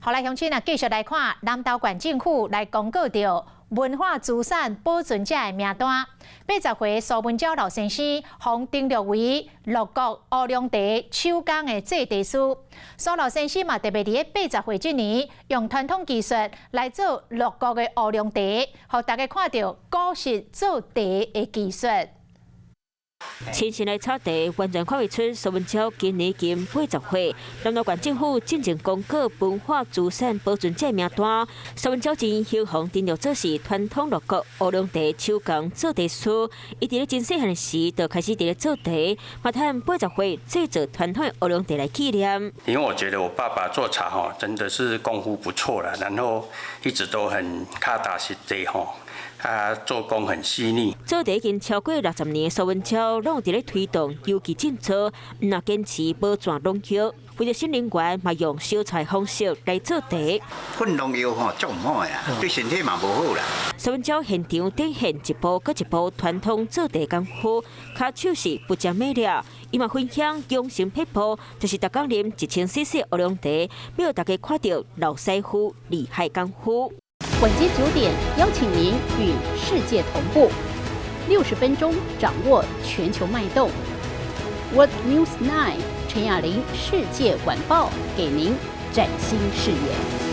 好来，乡亲啊，继续来看南投县政府来公告着文化资产保存者的名单。80岁苏文昭老先生获登录为乐国乌龙茶手工的制茶师。苏老先生嘛，特别伫80岁这年，用传统技术来做乐国的乌龙茶，互大家看到古式做茶的技术。 亲身来炒茶，完全看不出苏文昭今年近80岁。南投县政府进前公告文化资产保存者名单，苏文昭真幸福登录做是传统乐国乌龙茶手工做茶师。伊伫咧真细汉时就开始伫咧做茶，嘛趁80岁制作传统的乌龙茶来纪念。因为我觉得我爸爸做茶真的是功夫不错了，然后一直都很踏踏实地他做工很细腻。做茶已经超过60年的苏文昭，拢伫咧推动邮寄进做，那坚持保全农药。为了新能源，嘛用烧菜方式来做茶。混农药做唔好呀，对身体嘛无好啦。苏文昭现场展现一部搁一部传统做茶功夫，脚手是不讲美了。伊嘛分享养生撇步，就是逐工啉1000cc 乌龙茶，要大家看到老师傅厉害功夫。 晚间9点，邀请您与世界同步，60分钟掌握全球脉动。What News 9，陈雅玲世界晚报给您崭新视野。